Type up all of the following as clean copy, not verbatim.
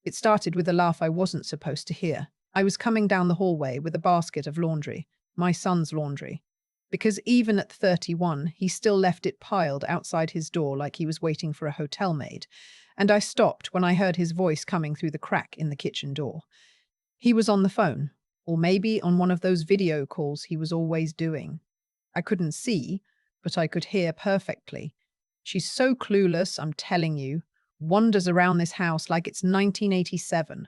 It started with a laugh I wasn't supposed to hear. I was coming down the hallway with a basket of laundry, my son's laundry. Because even at 31, he still left it piled outside his door like he was waiting for a hotel maid. And I stopped when I heard his voice coming through the crack in the kitchen door. He was on the phone, or maybe on one of those video calls he was always doing. I couldn't see, but I could hear perfectly. She's so clueless, I'm telling you. Wanders around this house like it's 1987.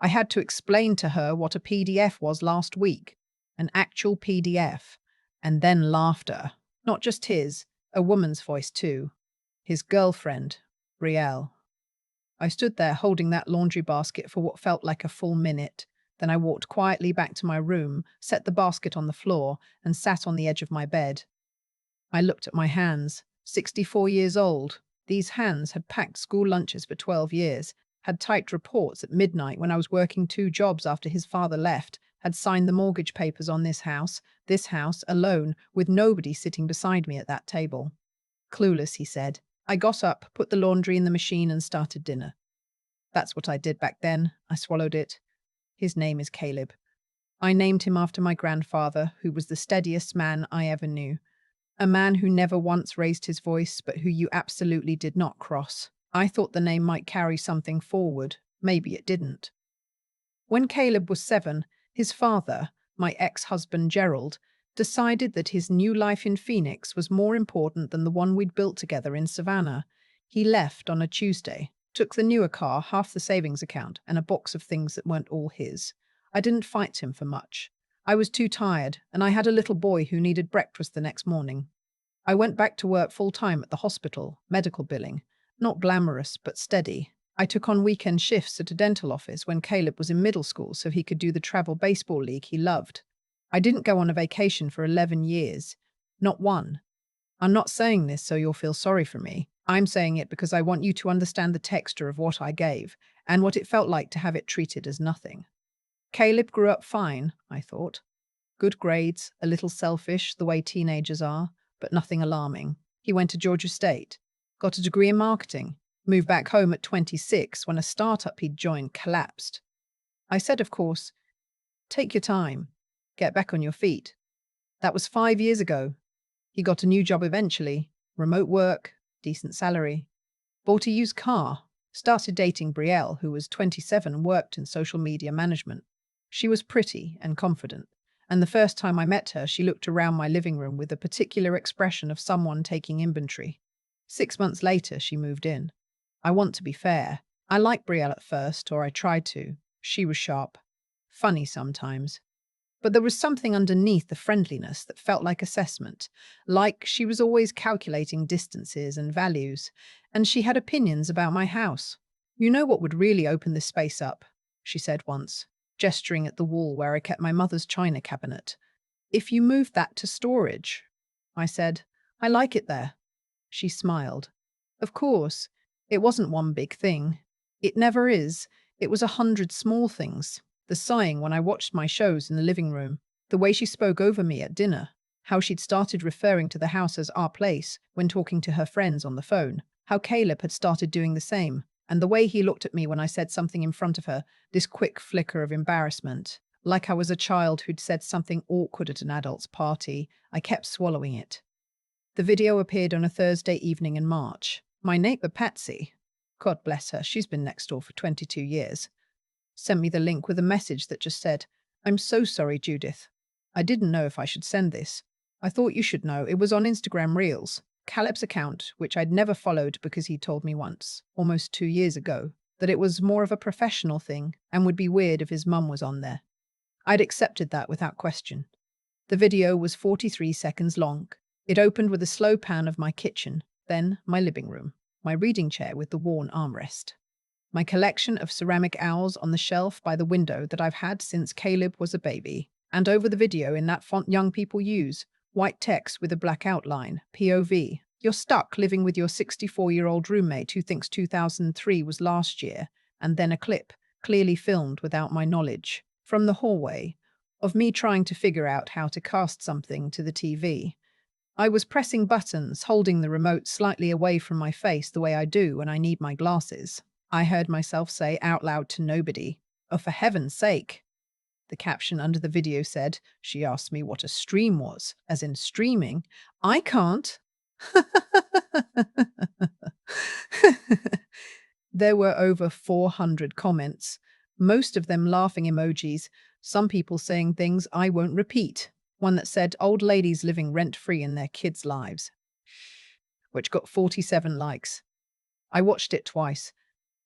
I had to explain to her what a PDF was last week. An actual PDF. And then laughter. Not just his, a woman's voice too. His girlfriend, Brielle. I stood there holding that laundry basket for what felt like a full minute. Then I walked quietly back to my room, set the basket on the floor, and sat on the edge of my bed. I looked at my hands. 64 years old. These hands had packed school lunches for 12 years, had typed reports at midnight when I was working 2 jobs after his father left, had signed the mortgage papers on this house, alone, with nobody sitting beside me at that table. Clueless, he said. I got up, put the laundry in the machine and started dinner. That's what I did back then. I swallowed it. His name is Caleb. I named him after my grandfather, who was the steadiest man I ever knew. A man who never once raised his voice, but who you absolutely did not cross. I thought the name might carry something forward. Maybe it didn't. When Caleb was 7, his father, my ex-husband Gerald, decided that his new life in Phoenix was more important than the one we'd built together in Savannah. He left on a Tuesday, took the newer car, half the savings account, and a box of things that weren't all his. I didn't fight him for much. I was too tired, and I had a little boy who needed breakfast the next morning. I went back to work full-time at the hospital, medical billing. Not glamorous, but steady. I took on weekend shifts at a dental office when Caleb was in middle school so he could do the travel baseball league he loved. I didn't go on a vacation for 11 years. Not one. I'm not saying this so you'll feel sorry for me. I'm saying it because I want you to understand the texture of what I gave, and what it felt like to have it treated as nothing. Caleb grew up fine, I thought. Good grades, a little selfish, the way teenagers are, but nothing alarming. He went to Georgia State, got a degree in marketing, moved back home at 26 when a startup he'd joined collapsed. I said, of course, take your time, get back on your feet. That was 5 years ago. He got a new job eventually, remote work, decent salary, bought a used car, started dating Brielle, who was 27 and worked in social media management. She was pretty and confident, and the first time I met her, she looked around my living room with a particular expression of someone taking inventory. 6 months later, she moved in. I want to be fair. I liked Brielle at first, or I tried to. She was sharp, funny sometimes. But there was something underneath the friendliness that felt like assessment, like she was always calculating distances and values, and she had opinions about my house. You know what would really open this space up, she said once, gesturing at the wall where I kept my mother's china cabinet. If you moved that to storage. I said, I like it there. She smiled. Of course, it wasn't one big thing. It never is. It was 100 small things. The sighing when I watched my shows in the living room, the way she spoke over me at dinner, how she'd started referring to the house as our place when talking to her friends on the phone, how Caleb had started doing the same, and the way he looked at me when I said something in front of her, this quick flicker of embarrassment, like I was a child who'd said something awkward at an adult's party. I kept swallowing it. The video appeared on a Thursday evening in March. My neighbor Patsy, God bless her, she's been next door for 22 years, sent me the link with a message that just said, I'm so sorry, Judith. I didn't know if I should send this. I thought you should know. It was on Instagram Reels, Caleb's account, which I'd never followed because he told me once, almost 2 years ago, that it was more of a professional thing and would be weird if his mum was on there. I'd accepted that without question. The video was 43 seconds long. It opened with a slow pan of my kitchen, then my living room, my reading chair with the worn armrest, my collection of ceramic owls on the shelf by the window that I've had since Caleb was a baby, and over the video in that font young people use, white text with a black outline, POV. You're stuck living with your 64-year-old roommate who thinks 2003 was last year, and then a clip, clearly filmed without my knowledge, from the hallway, of me trying to figure out how to cast something to the TV. I was pressing buttons, holding the remote slightly away from my face the way I do when I need my glasses. I heard myself say out loud to nobody, "Oh, for heaven's sake." The caption under the video said, "She asked me what a stream was," as in streaming. I can't. There were over 400 comments, most of them laughing emojis, some people saying things I won't repeat. One that said, "Old ladies living rent-free in their kids' lives," which got 47 likes. I watched it twice.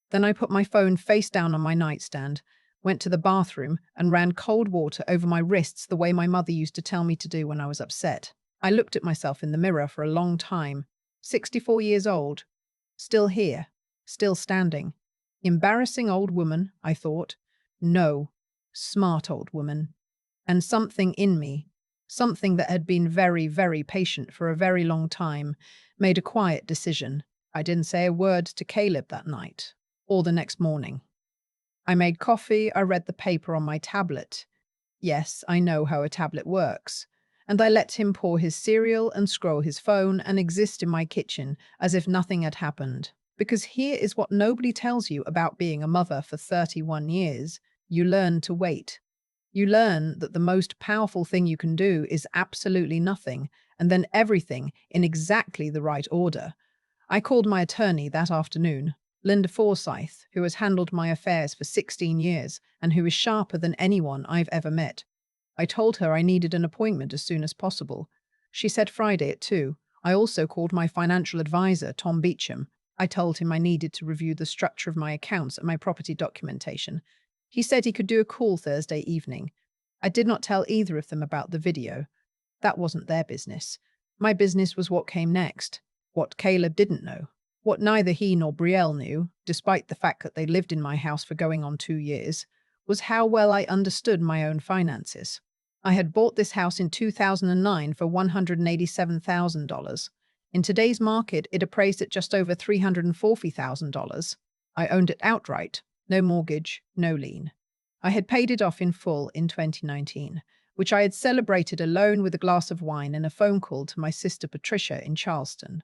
Then I put my phone face down on my nightstand, went to the bathroom, and ran cold water over my wrists the way my mother used to tell me to do when I was upset. I looked at myself in the mirror for a long time. 64 years old. Still here. Still standing. Embarrassing old woman, I thought. No. Smart old woman. And something in me, something that had been very, very patient for a very long time, made a quiet decision. I didn't say a word to Caleb that night, or the next morning. I made coffee, I read the paper on my tablet. Yes, I know how a tablet works. And I let him pour his cereal and scroll his phone and exist in my kitchen as if nothing had happened. Because here is what nobody tells you about being a mother for 31 years. You learn to wait. You learn that the most powerful thing you can do is absolutely nothing, and then everything in exactly the right order. I called my attorney that afternoon, Linda Forsyth, who has handled my affairs for 16 years and who is sharper than anyone I've ever met. I told her I needed an appointment as soon as possible. She said Friday at 2. I also called my financial advisor, Tom Beecham. I told him I needed to review the structure of my accounts and my property documentation. He said he could do a call Thursday evening. I did not tell either of them about the video. That wasn't their business. My business was what came next. What Caleb didn't know. What neither he nor Brielle knew, despite the fact that they lived in my house for going on 2 years, was how well I understood my own finances. I had bought this house in 2009 for $187,000. In today's market, it appraised at just over $340,000. I owned it outright, no mortgage, no lien. I had paid it off in full in 2019, which I had celebrated alone with a glass of wine and a phone call to my sister Patricia in Charleston.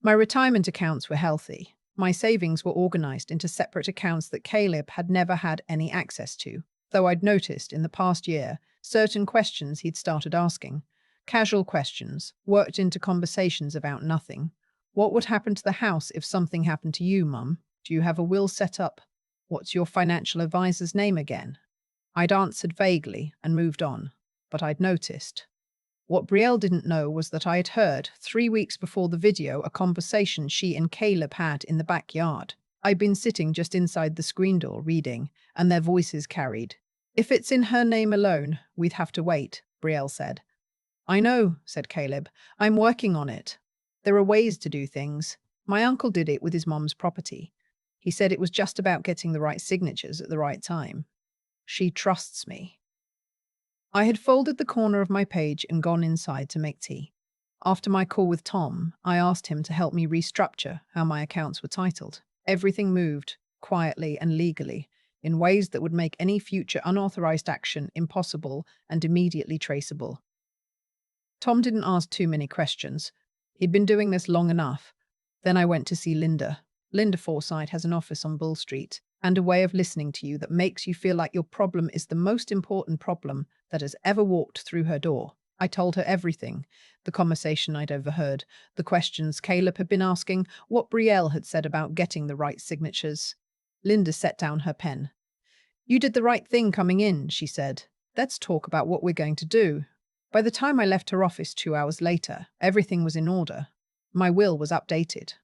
My retirement accounts were healthy. My savings were organized into separate accounts that Caleb had never had any access to, though I'd noticed in the past year certain questions he'd started asking. Casual questions, worked into conversations about nothing. What would happen to the house if something happened to you, Mum? Do you have a will set up? What's your financial advisor's name again? I'd answered vaguely and moved on, but I'd noticed. What Brielle didn't know was that I had heard, 3 weeks before the video, a conversation she and Caleb had in the backyard. I'd been sitting just inside the screen door reading, and their voices carried. "If it's in her name alone, we'd have to wait," Brielle said. "I know," said Caleb. "I'm working on it. There are ways to do things. My uncle did it with his mom's property. He said it was just about getting the right signatures at the right time. She trusts me." I had folded the corner of my page and gone inside to make tea. After my call with Tom, I asked him to help me restructure how my accounts were titled. Everything moved, quietly and legally, in ways that would make any future unauthorized action impossible and immediately traceable. Tom didn't ask too many questions. He'd been doing this long enough. Then I went to see Linda. Linda Forsyth has an office on Bull Street and a way of listening to you that makes you feel like your problem is the most important problem that has ever walked through her door. I told her everything, the conversation I'd overheard, the questions Caleb had been asking, what Brielle had said about getting the right signatures. Linda set down her pen. "You did the right thing coming in," she said. "Let's talk about what we're going to do." By the time I left her office 2 hours later, everything was in order. My will was updated.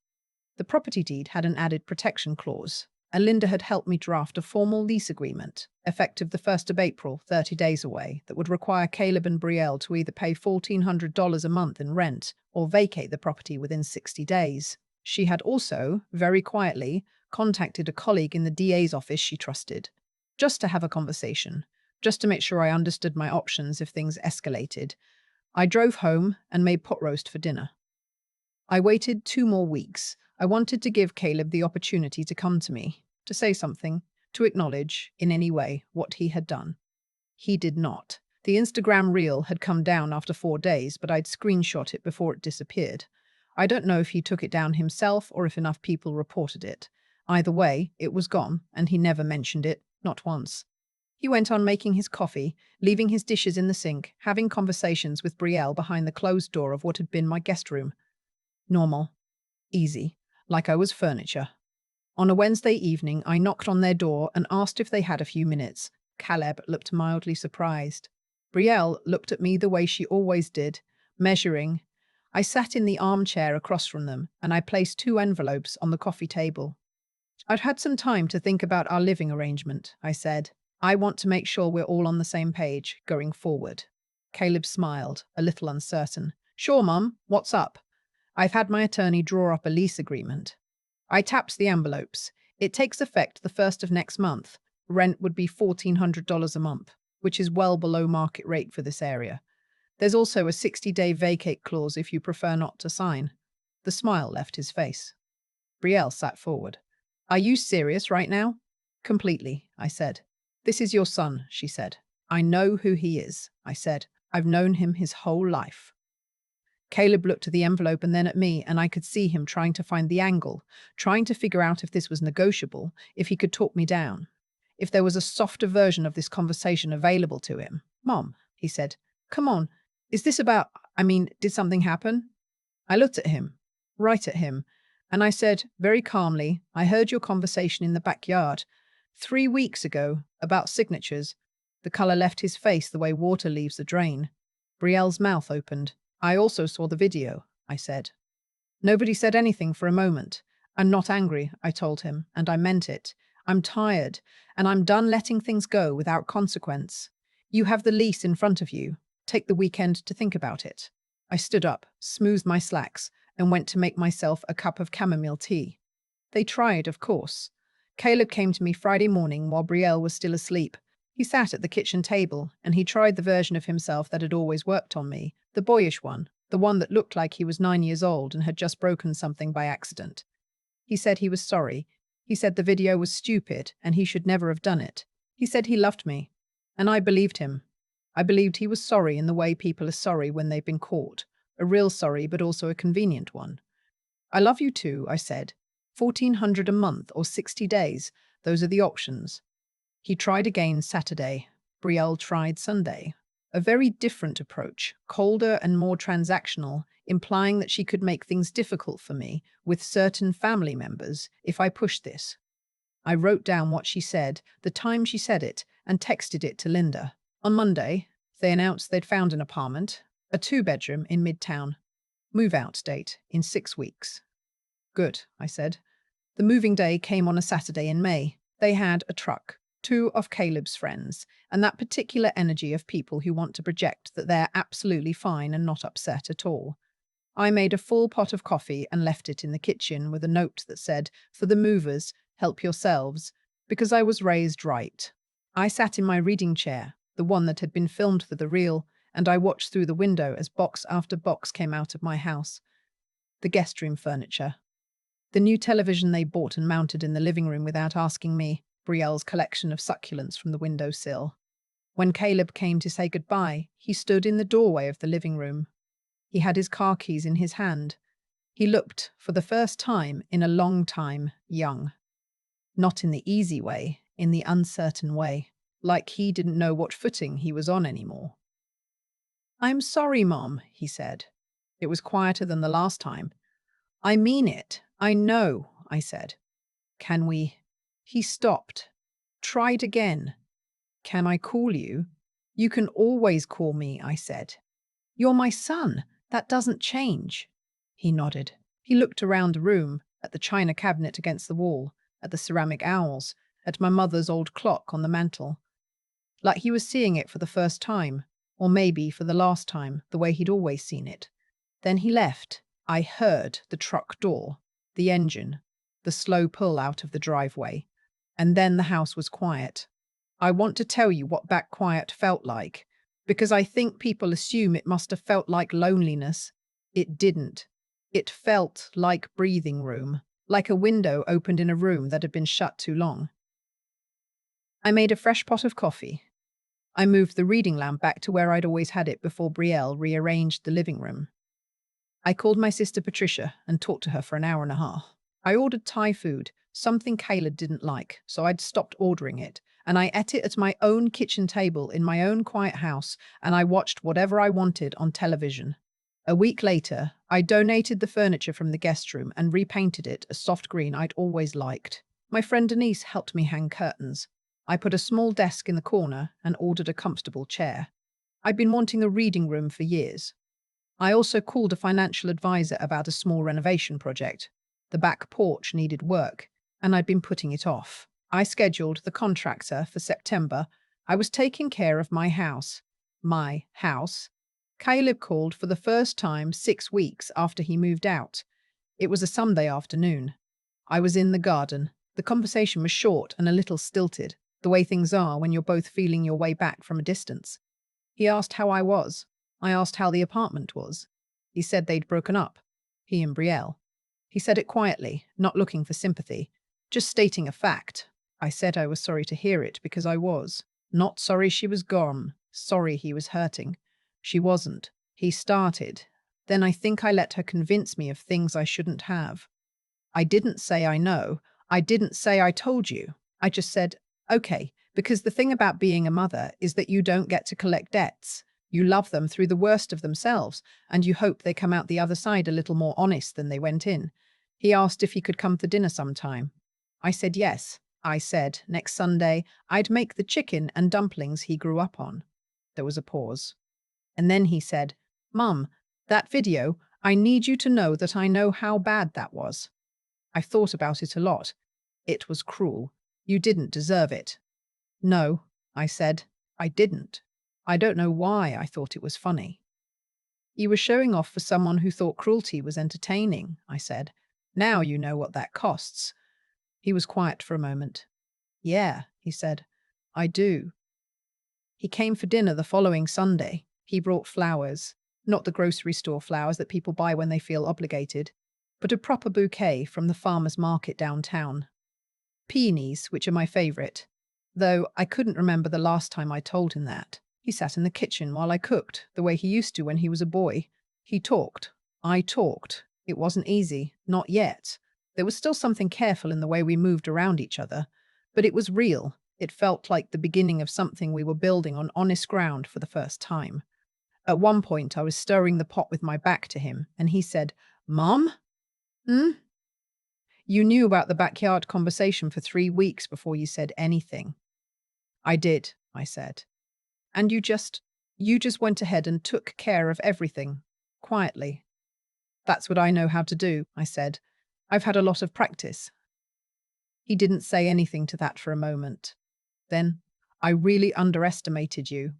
The property deed had an added protection clause, and Linda had helped me draft a formal lease agreement, effective the 1st of April, 30 days away, that would require Caleb and Brielle to either pay $1,400 a month in rent or vacate the property within 60 days. She had also, very quietly, contacted a colleague in the DA's office she trusted, just to have a conversation, just to make sure I understood my options if things escalated. I drove home and made pot roast for dinner. I waited 2 more weeks. I wanted to give Caleb the opportunity to come to me, to say something, to acknowledge, in any way, what he had done. He did not. The Instagram reel had come down after 4 days, but I'd screenshot it before it disappeared. I don't know if he took it down himself or if enough people reported it. Either way, it was gone, and he never mentioned it, not once. He went on making his coffee, leaving his dishes in the sink, having conversations with Brielle behind the closed door of what had been my guest room. Normal. Easy. Like I was furniture. On a Wednesday evening, I knocked on their door and asked if they had a few minutes. Caleb looked mildly surprised. Brielle looked at me the way she always did, measuring. I sat in the armchair across from them, and I placed 2 envelopes on the coffee table. I'd had some time to think about our living arrangement, I said. I want to make sure we're all on the same page, going forward. Caleb smiled, a little uncertain. Sure, Mum, what's up? I've had my attorney draw up a lease agreement. I tapped the envelopes. It takes effect the 1st of next month. Rent would be $1,400 a month, which is well below market rate for this area. There's also a 60-day vacate clause if you prefer not to sign. The smile left his face. Brielle sat forward. Are you serious right now? Completely, I said. This is your son, she said. I know who he is, I said. I've known him his whole life. Caleb looked at the envelope and then at me, and I could see him trying to find the angle, trying to figure out if this was negotiable, if he could talk me down, if there was a softer version of this conversation available to him. Mom, he said, come on, is this about, did something happen? I looked at him, right at him, and I said, very calmly, I heard your conversation in the backyard 3 weeks ago about signatures. The colour left his face the way water leaves the drain. Brielle's mouth opened. I also saw the video, I said. Nobody said anything for a moment. I'm not angry, I told him, and I meant it. I'm tired, and I'm done letting things go without consequence. You have the lease in front of you. Take the weekend to think about it. I stood up, smoothed my slacks, and went to make myself a cup of chamomile tea. They tried, of course. Caleb came to me Friday morning while Brielle was still asleep. He sat at the kitchen table, and he tried the version of himself that had always worked on me, the boyish one, the one that looked like he was 9 years old and had just broken something by accident. He said he was sorry. He said the video was stupid and he should never have done it. He said he loved me. And I believed him. I believed he was sorry in the way people are sorry when they've been caught. A real sorry, but also a convenient one. I love you too, I said. $1,400 a month or 60 days. Those are the options. He tried again Saturday. Brielle tried Sunday. A very different approach, colder and more transactional, implying that she could make things difficult for me with certain family members if I pushed this. I wrote down what she said, the time she said it, and texted it to Linda. On Monday, they announced they'd found an apartment, a 2-bedroom in Midtown. Move-out date in 6 weeks. Good, I said. The moving day came on a Saturday in May. They had a truck. 2 of Caleb's friends, and that particular energy of people who want to project that they're absolutely fine and not upset at all. I made a full pot of coffee and left it in the kitchen with a note that said, for the movers, help yourselves, because I was raised right. I sat in my reading chair, the one that had been filmed for the reel, and I watched through the window as box after box came out of my house. The guest room furniture. The new television they bought and mounted in the living room without asking me. Brielle's collection of succulents from the windowsill. When Caleb came to say goodbye, he stood in the doorway of the living room. He had his car keys in his hand. He looked, for the first time in a long time, young. Not in the easy way, in the uncertain way, like he didn't know what footing he was on anymore. I'm sorry, Mom, he said. It was quieter than the last time. I mean it. I know, I said. Can we... He stopped. Tried again. Can I call you? You can always call me, I said. You're my son. That doesn't change. He nodded. He looked around the room, at the china cabinet against the wall, at the ceramic owls, at my mother's old clock on the mantel. Like he was seeing it for the first time, or maybe for the last time, the way he'd always seen it. Then he left. I heard the truck door, the engine, the slow pull out of the driveway. And then the house was quiet. I want to tell you what that quiet felt like, because I think people assume it must have felt like loneliness. It didn't. It felt like breathing room, like a window opened in a room that had been shut too long. I made a fresh pot of coffee. I moved the reading lamp back to where I'd always had it before Brielle rearranged the living room. I called my sister Patricia and talked to her for an hour and a half. I ordered Thai food, something Kayla didn't like, so I'd stopped ordering it, and I ate it at my own kitchen table in my own quiet house, and I watched whatever I wanted on television. A week later, I donated the furniture from the guest room and repainted it a soft green I'd always liked. My friend Denise helped me hang curtains. I put a small desk in the corner and ordered a comfortable chair. I'd been wanting a reading room for years. I also called a financial advisor about a small renovation project. The back porch needed work, and I'd been putting it off. I scheduled the contractor for September. I was taking care of my house. My house. Caleb called for the first time 6 weeks after he moved out. It was a Sunday afternoon. I was in the garden. The conversation was short and a little stilted, the way things are when you're both feeling your way back from a distance. He asked how I was. I asked how the apartment was. He said they'd broken up, he and Brielle. He said it quietly, not looking for sympathy, just stating a fact. I said I was sorry to hear it because I was. Not sorry she was gone, sorry he was hurting. She wasn't. He started. Then I think I let her convince me of things I shouldn't have. I didn't say I know. I didn't say I told you. I just said, okay, because the thing about being a mother is that you don't get to collect debts. You love them through the worst of themselves, and you hope they come out the other side a little more honest than they went in. He asked if he could come for dinner sometime. I said yes. I said next Sunday I'd make the chicken and dumplings he grew up on. There was a pause. And then he said, Mum, that video, I need you to know that I know how bad that was. I've thought about it a lot. It was cruel. You didn't deserve it. No, I said, I didn't. I don't know why I thought it was funny. You were showing off for someone who thought cruelty was entertaining, I said. Now you know what that costs. He was quiet for a moment. Yeah, he said, I do. He came for dinner the following Sunday. He brought flowers, not the grocery store flowers that people buy when they feel obligated, but a proper bouquet from the farmer's market downtown. Peonies, which are my favourite, though I couldn't remember the last time I told him that. He sat in the kitchen while I cooked, the way he used to when he was a boy. He talked. I talked. It wasn't easy, not yet. There was still something careful in the way we moved around each other, but it was real. It felt like the beginning of something we were building on honest ground for the first time. At one point, I was stirring the pot with my back to him, and he said, Mom? Hmm? You knew about the backyard conversation for 3 weeks before you said anything. I did, I said. And you just went ahead and took care of everything, quietly. That's what I know how to do, I said. I've had a lot of practice. He didn't say anything to that for a moment. Then, I really underestimated you.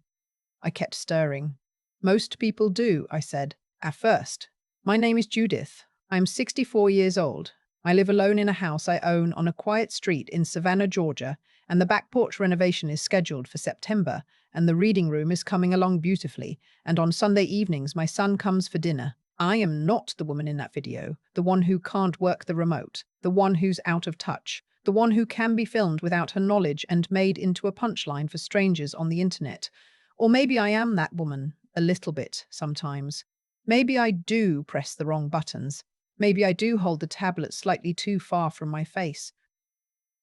I kept stirring. Most people do, I said, at first. My name is Judith. I'm 64 years old. I live alone in a house I own on a quiet street in Savannah, Georgia, and the back porch renovation is scheduled for September, and the reading room is coming along beautifully, and on Sunday evenings my son comes for dinner. I am not the woman in that video, the one who can't work the remote, the one who's out of touch, the one who can be filmed without her knowledge and made into a punchline for strangers on the internet. Or maybe I am that woman, a little bit, sometimes. Maybe I do press the wrong buttons. Maybe I do hold the tablet slightly too far from my face.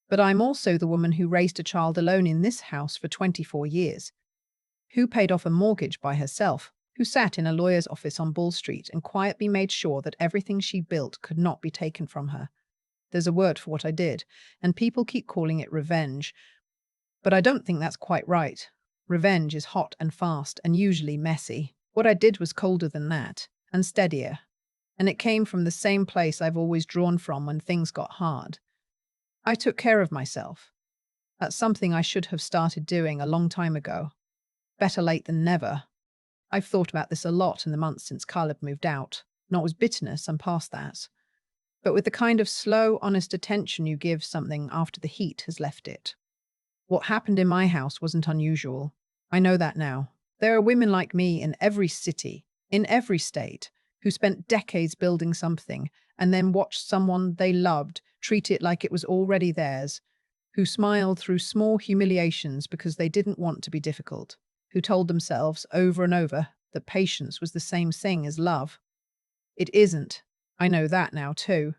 But I'm also the woman who raised a child alone in this house for 24 years, who paid off a mortgage by herself, who sat in a lawyer's office on Bull Street and quietly made sure that everything she built could not be taken from her. There's a word for what I did, and people keep calling it revenge. But I don't think that's quite right. Revenge is hot and fast and usually messy. What I did was colder than that, and steadier. And it came from the same place I've always drawn from when things got hard. I took care of myself. That's something I should have started doing a long time ago. Better late than never. I've thought about this a lot in the months since Caleb moved out. Not with bitterness, I'm past that. But with the kind of slow, honest attention you give something after the heat has left it. What happened in my house wasn't unusual. I know that now. There are women like me in every city, in every state, who spent decades building something and then watched someone they loved treat it like it was already theirs, who smiled through small humiliations because they didn't want to be difficult, who told themselves over and over that patience was the same thing as love. It isn't. I know that now too.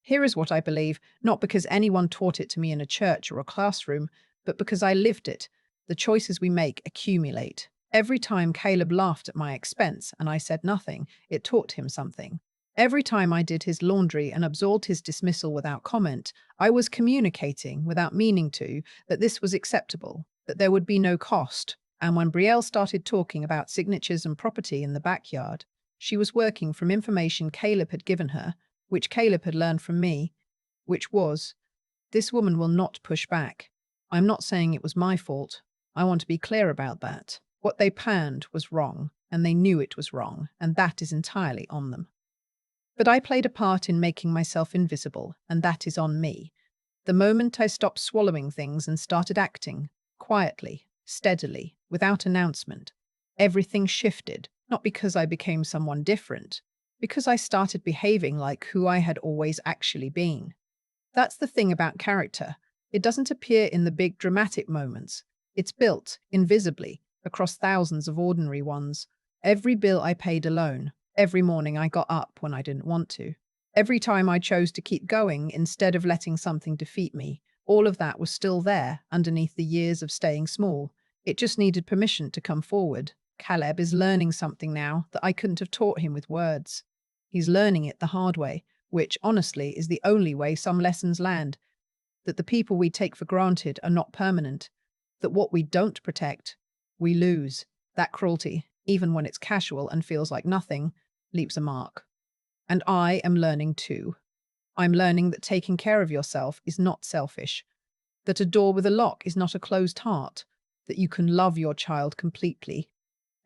Here is what I believe, not because anyone taught it to me in a church or a classroom, but because I lived it. The choices we make accumulate. Every time Caleb laughed at my expense and I said nothing, it taught him something. Every time I did his laundry and absorbed his dismissal without comment, I was communicating, without meaning to, that this was acceptable, that there would be no cost. And when Brielle started talking about signatures and property in the backyard, she was working from information Caleb had given her, which Caleb had learned from me, which was, this woman will not push back. I'm not saying it was my fault. I want to be clear about that. What they planned was wrong, and they knew it was wrong, and that is entirely on them. But I played a part in making myself invisible, and that is on me. The moment I stopped swallowing things and started acting, quietly, steadily, without announcement, everything shifted, not because I became someone different, because I started behaving like who I had always actually been. That's the thing about character. It doesn't appear in the big dramatic moments. It's built, invisibly, across thousands of ordinary ones. Every bill I paid alone, every morning I got up when I didn't want to, every time I chose to keep going instead of letting something defeat me, all of that was still there underneath the years of staying small. It just needed permission to come forward. Caleb is learning something now that I couldn't have taught him with words. He's learning it the hard way, which, honestly, is the only way some lessons land. That the people we take for granted are not permanent. That what we don't protect, we lose. That cruelty, even when it's casual and feels like nothing, leaves a mark. And I am learning too. I'm learning that taking care of yourself is not selfish. That a door with a lock is not a closed heart. That you can love your child completely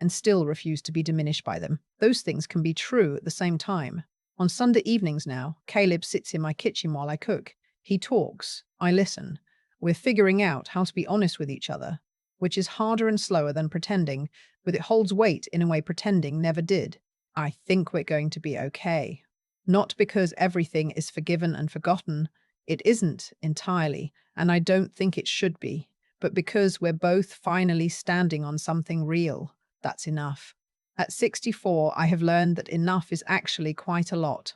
and still refuse to be diminished by them. Those things can be true at the same time. On Sunday evenings now, Caleb sits in my kitchen while I cook. He talks, I listen. We're figuring out how to be honest with each other, which is harder and slower than pretending, but it holds weight in a way pretending never did. I think we're going to be okay. Not because everything is forgiven and forgotten. It isn't entirely, and I don't think it should be, but because we're both finally standing on something real. That's enough. At 64, I have learned that enough is actually quite a lot.